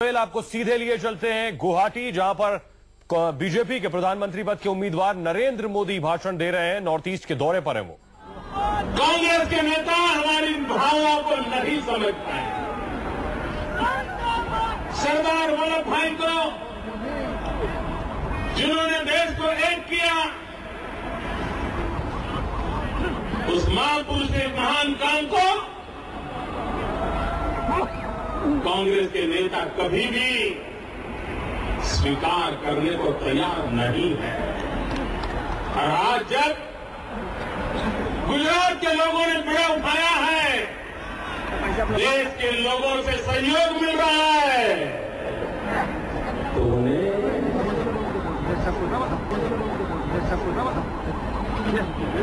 आपको सीधे लिए चलते हैं गुवाहाटी, जहां पर बीजेपी के प्रधानमंत्री पद के उम्मीदवार नरेंद्र मोदी भाषण दे रहे हैं। नॉर्थ ईस्ट के दौरे पर हैं वो। कांग्रेस के नेता हमारी भावनाओं को नहीं समझ पाए। सरदार वल्लभ भाई को, जिन्होंने देश को एक किया, उस महापुरुष के महान काम को कांग्रेस के नेता कभी भी स्वीकार करने को तैयार नहीं है। और आज जब गुजरात के लोगों ने बड़ा उठाया है, देश के लोगों से सहयोग मिल रहा है, तो उन्हें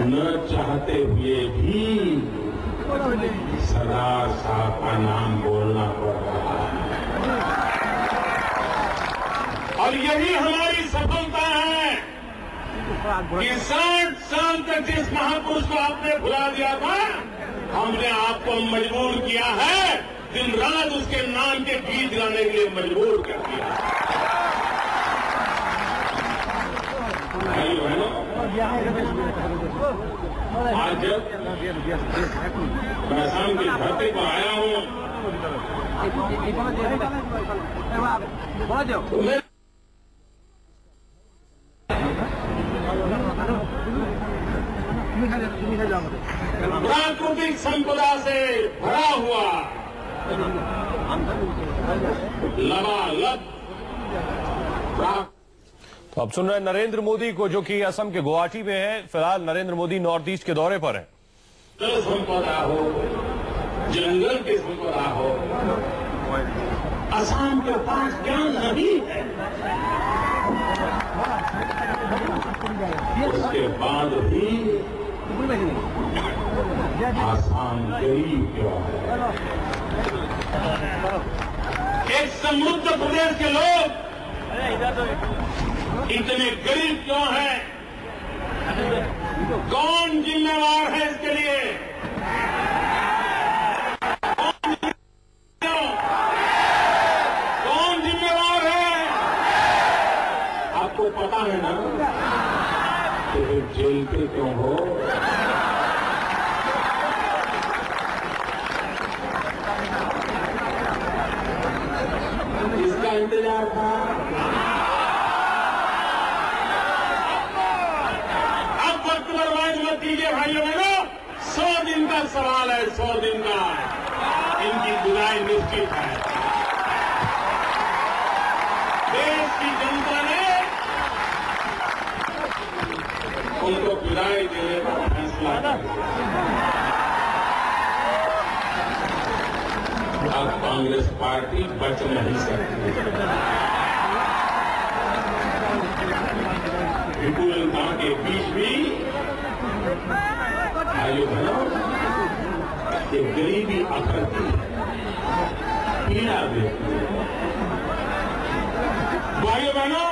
न चाहते हुए भी सरदार साहब का नाम बोलना पड़ रहा है। और यही हमारी सफलता है कि 60 साल तक जिस महापुरुष को आपने भुला दिया था, हमने आपको मजबूर किया है, दिन रात उसके नाम के गीत गाने के लिए मजबूर कर दिया। भाई बहनों, आज जब मैं असम की धरती पर आया हूं, तो मैं प्राकृतिक संपदा से भरा हुआ लबालब। तो अब सुन रहे हैं नरेंद्र मोदी को, जो कि असम के गुवाहाटी में है। फिलहाल नरेंद्र मोदी नॉर्थ ईस्ट के दौरे पर हैं। जल संपदा हो, जंगल की संपदा हो, असम के पास क्या नहीं है, उसके बाद भी आसाम गरीब क्यों है? एक समृद्ध प्रदेश के लोग इतने गरीब क्यों हैं? कौन जिम्मेवार है इसके लिए? कौन जिम्मेवार है? आपको पता है ना? तो फिर जेल पे क्यों हो? इसका इंतजार था। अब वक्त बर्बाद मत कीजिए भाइयों बहनों, 100 दिन का सवाल है, 100 दिन का। इनकी विदाई निश्चित है। देश की जनता ने उनको विदाई देने का फैसला किया। अब कांग्रेस पार्टी बच नहीं सकती। विपुलता के बीच भी भाइयों बहनों, ये गरीबी अखरती पीड़ा देती है। भाइयों बहनों,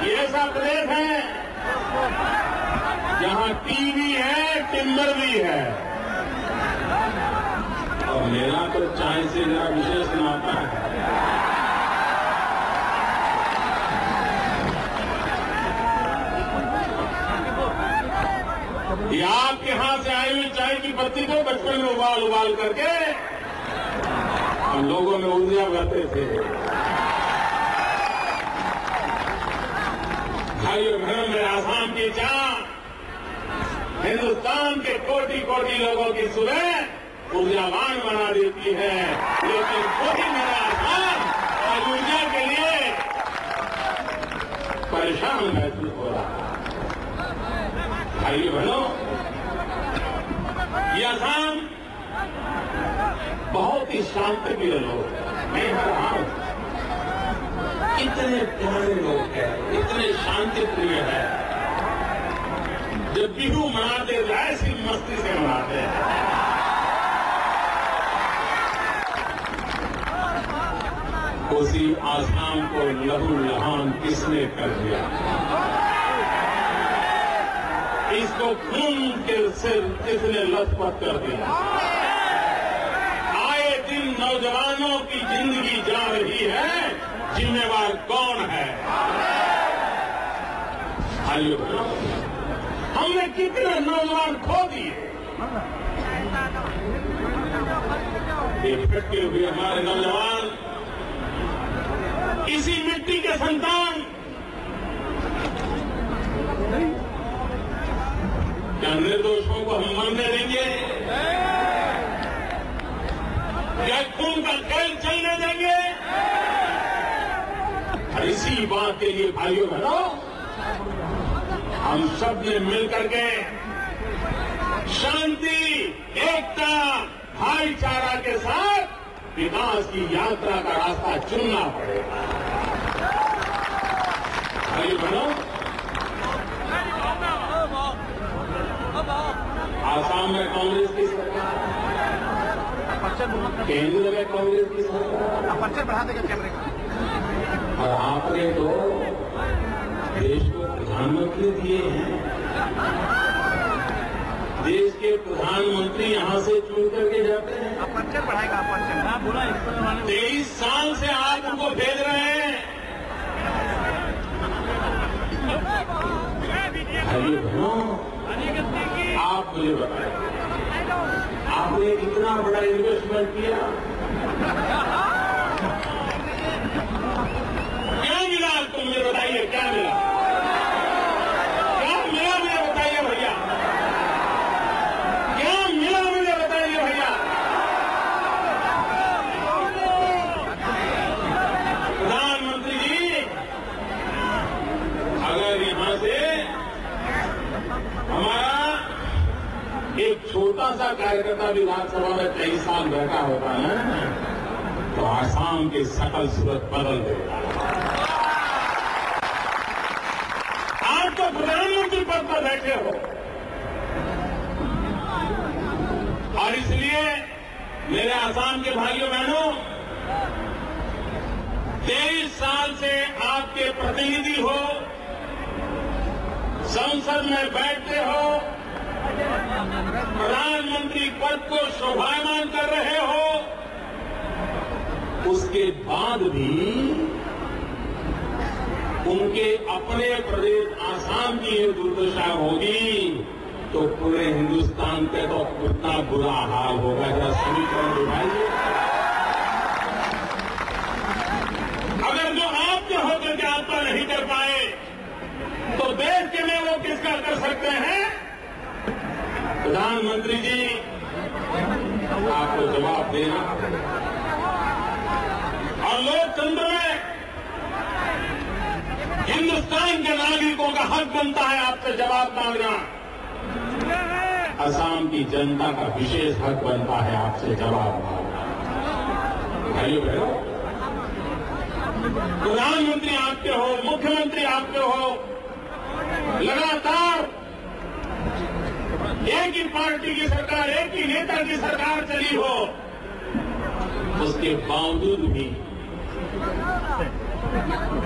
ये ऐसा प्रदेश है जहां टीवी है, टिम्बर भी है, और मेरा तो चाय से जरा विशेष नाता है। ये आपके हाथ से आई हुई चाय की पत्ती को बचपन में उबाल करके हम लोगों में ऊर्जा भरते थे। भाइयों बहनों, मेरे आसाम की चाय हिंदुस्तान के कोटि कोटि लोगों की सुबह ऊर्जावान बना देती है, लेकिन कोई मेरा आसाम और ऊर्जा के लिए परेशान महसूस हो रहा है। भाइयों बहनों, ये आसाम बहुत ही शांतिप्रिय लोग हैं। मैं यहाँ रहा हूं, इतने प्यारे लोग हैं, इतने शांतिप्रिय है। जब बिहू मनाते ऐसी मस्ती से मनाते हैं। उसी आसाम को लहू लहान किसने कर दिया? इसको खून के सिर किसने लथपथ कर दिया? आए दिन नौजवानों की जिंदगी जा रही भाइयों बहनों, हमने कितने नौजवान खो दिए। ये भटके हुए हमारे नौजवान, इसी मिट्टी के संतान, क्या निर्दोषों को हम मरने देंगे? क्या खून का खेल चलने देंगे? और इसी बात के लिए भाइयों बहनों, हम सब ने मिलकर के शांति, एकता, भाईचारा के साथ विकास की यात्रा का रास्ता चुनना पड़ेगा। भाइयों बहनों, आसाम में कांग्रेस की सरकार, केंद्र में कांग्रेस की सरकार, बढ़ा देगा कैमरे का। और आपने तो देश को प्रधानमंत्री दिए हैं। देश के प्रधानमंत्री यहां से चुन करके जाते हैं। अपर्चर बढ़ाएगा, अपर्चर। हाँ बोला 23 साल से आप उनको भेज रहे हैं। भाइयों बहनों, आप मुझे बताएं, आपने इतना बड़ा इन्वेस्टमेंट किया, क्या मिला आपको? मुझे बताइए, क्या मिला? क्या मिला मुझे बताइए भैया, क्या मिला मुझे बताइए भैया? प्रधानमंत्री जी, अगर यहां से हमारा एक छोटा सा कार्यकर्ता विधानसभा में 23 साल बैठा होता है तो आसाम की सकल सूरत बदल देता है। आज तो प्रधानमंत्री पद पर बैठे हो, और इसलिए मेरे आसाम के भाइयों बहनों, 23 साल से आपके प्रतिनिधि हो, संसद में बैठते हो, प्रधानमंत्री पद को शोभायमान कर रहे हो, उसके बाद भी उनके अपने प्रदेश आसाम की ये दुर्दशा होगी तो पूरे हिंदुस्तान पे तो कितना बुरा हाल होगा। जरा समीकरण दिखाइए। अगर जो आपके होकर के आपका नहीं कर पाए तो देश के लिए वो किसका कर सकते हैं? प्रधानमंत्री जी, आपको जवाब देना, और लोकतंत्र में हिंदुस्तान के नागरिकों का हक बनता है आपसे जवाब मांगना। असम की जनता का विशेष हक बनता है आपसे जवाब मांगना। भाइयों बहनों, प्रधानमंत्री आपके हो, मुख्यमंत्री आपके हो, लगातार एक ही पार्टी की सरकार, एक ही नेता की सरकार चली हो, उसके बावजूद भी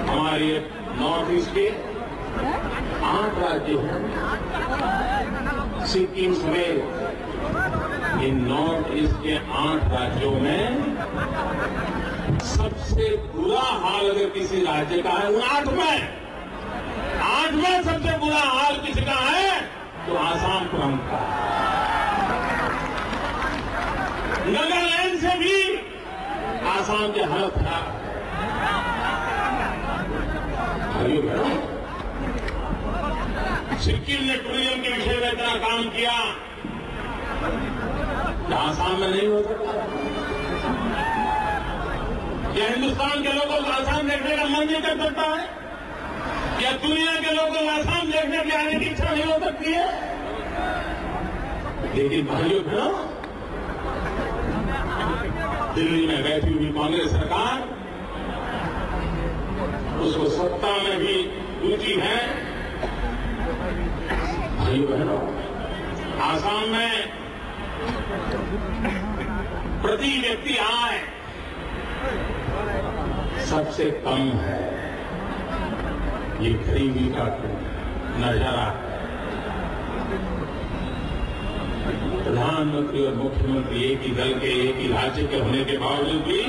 हमारे नॉर्थ ईस्ट के 8 राज्य हैं, सिक्किम समेत इन नॉर्थ ईस्ट के 8 राज्यों में सबसे बुरा हाल अगर किसी राज्य का है, 8 में सबसे बुरा हाल किसी का है तो आसाम प्रांत का। नागालैंड से भी आसाम की हालत खराब। सिक्किम ने टूरिज्म के विषय में इतना काम किया, आसाम में नहीं हो सकता। क्या हिंदुस्तान के लोगों को आसाम देखने का मन नहीं कर सकता है? क्या दुनिया के लोगों को आसाम देखने की आने की इच्छा नहीं हो सकती है? लेकिन भाइयों बहनों, दिल्ली में बैठी हुई कांग्रेस सरकार, उसको सत्ता में भी रुचि है। भाइयों बहनों, आसाम में प्रति व्यक्ति आय सबसे कम है, ये गरीबी का नजारा है। प्रधानमंत्री और मुख्यमंत्री एक ही दल के, एक ही राज्य के होने के बावजूद भी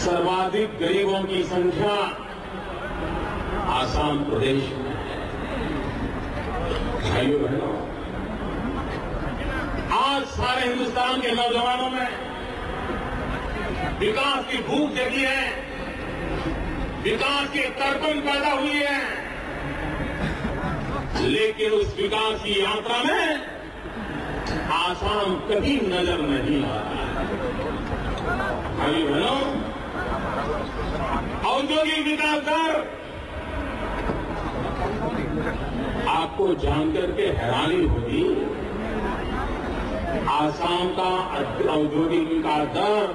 सर्वाधिक गरीबों की संख्या आसाम प्रदेश में है। भाइयों बहनों, आज सारे हिंदुस्तान के नौजवानों में विकास की भूख जगी है, विकास की तड़पन पैदा हुई है, लेकिन उस विकास की यात्रा में आसाम कभी नजर नहीं आता। भाइयों बहनों, औद्योगिक विकास दर आपको जानकर के हैरानी होगी, आसाम का औद्योगिक विकास दर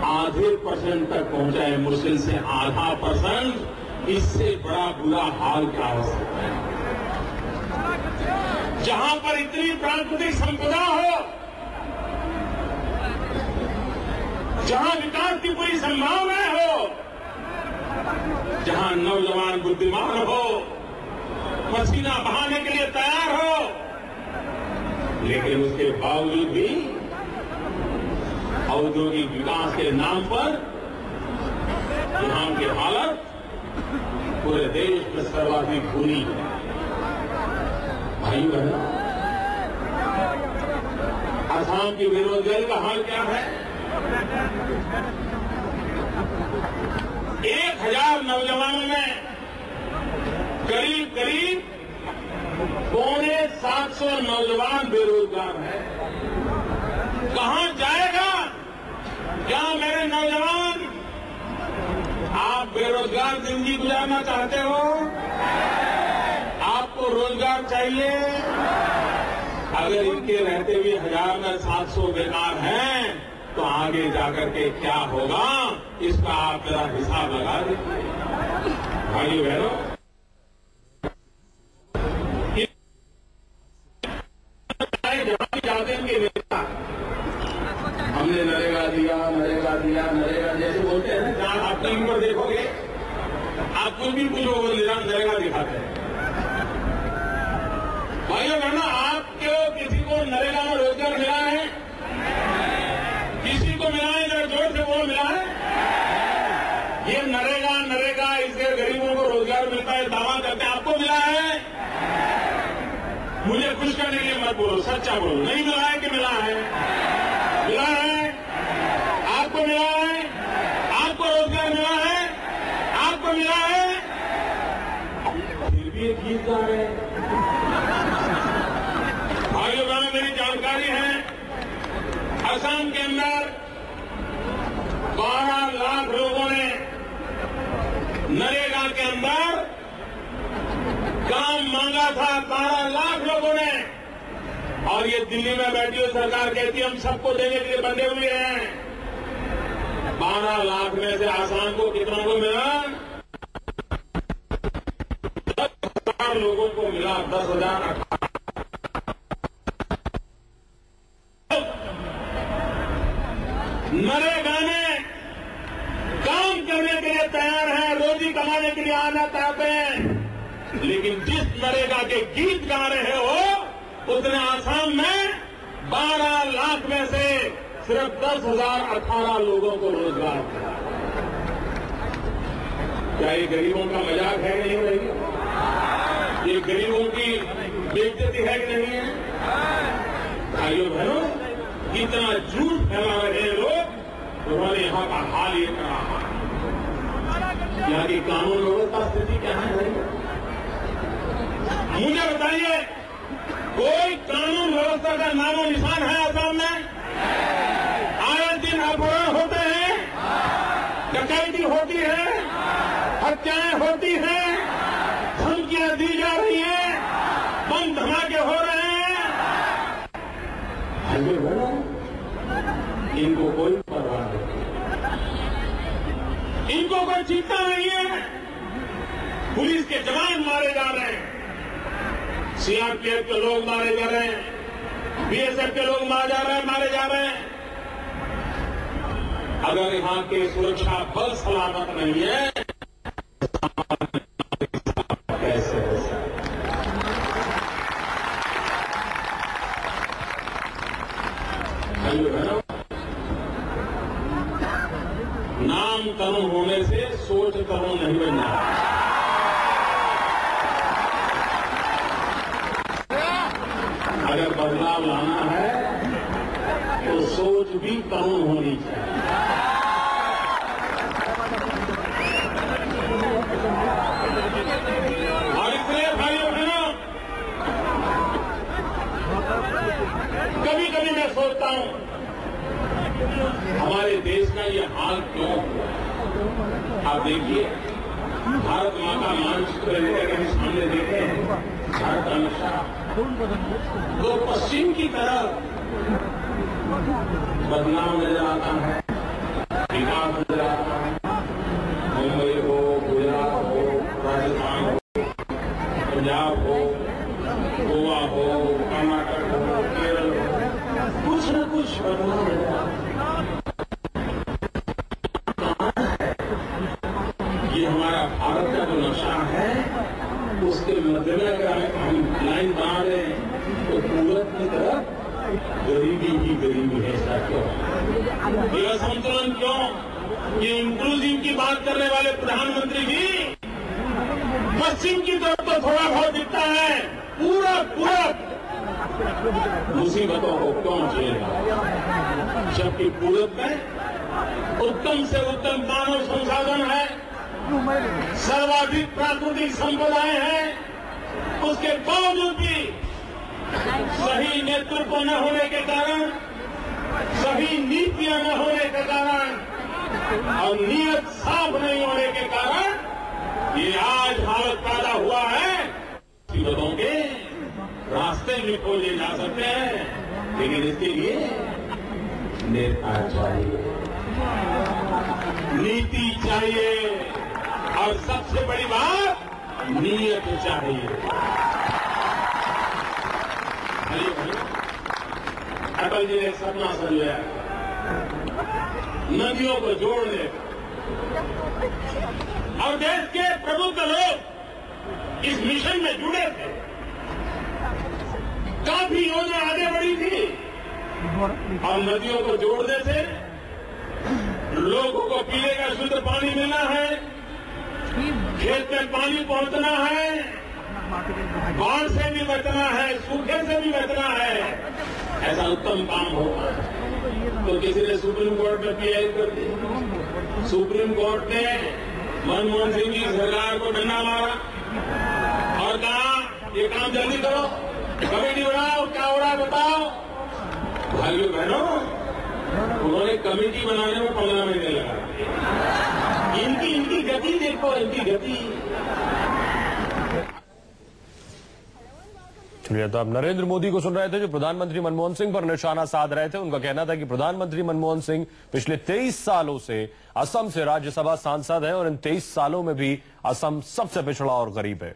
आधे % तक पहुंचा है, मुश्किल से आधा %। इससे बड़ा बुरा हाल क्या हो सकता है? जहां पर इतनी प्राकृतिक संपदा हो, जहां विकास की पूरी संभावना हो, जहां नौजवान बुद्धिमान हो, पसीना बहाने के लिए तैयार हो, लेकिन उसके बावजूद भी औद्योगिक विकास के नाम पर यहां की हालत पूरे देश में सर्वाधिक बुरी है। भाइयों बहनों, आसाम की बेरोजगारी का हाल क्या है? 1000 नौजवानों में करीब 750 नौजवान बेरोजगार हैं। कहां जाएगा? क्या मेरे नौजवान, आप बेरोजगार जिंदगी गुजारना चाहते हो? आपको रोजगार चाहिए? अगर इनके रहते हुए 1000 में 700 बेकार हैं, तो आगे जाकर के क्या होगा, इसका आप जरा हिसाब लगा दीजिए। भाइयों बहनों, जहां भी जाते हैं इनके नेता हमने नरेगा दिया, नरेगा दिया, नरेगा जैसे बोलते हैं ना, जहां आप टीवी पर देखोगे, आप कुछ भी पूछोगे नरेगा दिखाते हैं। भाइयों बहनों, आपको किसी को नरेगा में रोजगार मिला है? किसी को मिला है? जरा जोर से बोलो, मिला है? ये नरेगा नरेगा इससे गरीबों को रोजगार मिलता है दावा करते हैं, आपको मिला है? मुझे खुश करने के लिए मत बोलो, सच्चा बोलो, नहीं मिला है कि मिला है? मिला है? आपको मिला है? आपको रोजगार मिला है? आपको मिला है? फिर भी एक गीत गा रहे हैं। भाइयों बहनों, मेरी जानकारी है, असम के अंदर 12 लाख लोगों ने नरेगा के अंदर काम मांगा था, 12 लाख लोगों ने। और ये दिल्ली में बैठी हुई सरकार कहती है हम सबको देने के लिए बंधे हुए हैं। 12 लाख में से आसाम को कितना को मिला? 10,000 लोगों को मिला, 10,000। नरेगा में काम करने के लिए तैयार है, रोजी कमाने के लिए आना चाहते हैं, लेकिन जिस नरेगा के गीत गा रहे हो, उसने आसाम में 12 लाख में से सिर्फ 10,018 लोगों को रोजगार दिया। क्या ये गरीबों का मजाक है कि नहीं रही? ये गरीबों की बेइज्जती है कि नहीं है? भाइयों बहनों, कितना झूठ फैला रहे हैं लोग, उन्होंने यहां का हाल ये करा। यहाँ की कानून व्यवस्था स्थिति क्या है भाई? मुझे बताइए, कोई कानून व्यवस्था का नामो निशान है आसाम में? आए दिन अपहरण होते हैं, डकैती होती है, हत्याएं होती हैं, धमकियां दी जा रही हैं, बम धमाके हो रहे हैं। इनको कोई परवाह नहीं, इनको कोई चिंता नहीं है। पुलिस के जवान मारे जा रहे हैं, सीआरपीएफ के लोग मारे जा रहे हैं, बीएसएफ के लोग मारे जा रहे हैं। अगर यहां के सुरक्षा बल सलामत नहीं है, कैसे हो सकता? भाइयों बहनों, नाम तरुण होने से सोच तरुण नहीं बन जाता। अगर बदलाव लाना है तो सोच भी तरुण होनी चाहिए। और इसलिए भाइयों बहनों, कभी कभी मैं सोचता हूं हमारे देश का ये हाल क्यों हुआ। आप देखिए, भारत माँ का मानचित्र लेकर कभी सामने देखें, भारत का नक्शा तो पश्चिम की तरफ बदलाव नजर आता है, विकास नजर आता है। मुंबई हो, गुजरात हो, राजस्थान हो, पंजाब हो, गोवा हो, कर्नाटक हो, केरल हो, कुछ न कुछ बदलाव नजर आता है। ये हमारा भारत का जो नक्शा है, उसके मध्य में अगर हम लाइन बना रहे हैं तो पूरब की तरफ गरीबी ही गरीबी है। ऐसा क्यों? ये असंतुलन क्यों? ये इंक्लूसिव की बात करने वाले प्रधानमंत्री जी पश्चिम की तरफ तो थोड़ा बहुत दिखता है, पूरब मुसीबतों को क्यों झेलेगा? जबकि पूरब में उत्तम से उत्तम मानव संसाधन है, सर्वाधिक प्राकृतिक संपदाएं हैं, उसके बावजूद भी सही नेतृत्व न होने के कारण, सही नीतियां न होने के कारण और नीयत साफ नहीं होने के कारण ये आज हालत पैदा हुआ है। मुसीबतों के रास्ते भी खोजे जा सकते हैं, लेकिन इसके लिए नेता चाहिए, नीति चाहिए और सबसे बड़ी बात नीयत चाहिए। अटल जी ने सपना संजोया नदियों को जोड़ने और देश के प्रबुद्ध लोग इस मिशन में जुड़े थे। काफी योजना आगे बढ़ी थी और नदियों को जोड़ने से लोगों को पीने का शुद्ध पानी मिलना है, खेत में पानी पहुंचना है, बाढ़ से भी बचना है, सूखे से भी बचना है। ऐसा उत्तम काम होगा तो किसी ने सुप्रीम कोर्ट में पीएल कर दी। सुप्रीम कोर्ट ने मनमोहन सिंह की सरकार को डंडा मारा और कहा ये काम जल्दी करो, कमेटी बनाओ, क्या हो रहा है बताओ। भाइयों बहनों, उन्होंने कमेटी बनाने में 15 महीने लगा। इनकी गति देखो, इनकी गति। चलिए, तो आप नरेंद्र मोदी को सुन रहे थे जो प्रधानमंत्री मनमोहन सिंह पर निशाना साध रहे थे। उनका कहना था कि प्रधानमंत्री मनमोहन सिंह पिछले 23 सालों से असम से राज्यसभा सांसद हैं और इन 23 सालों में भी असम सबसे पिछड़ा और गरीब है।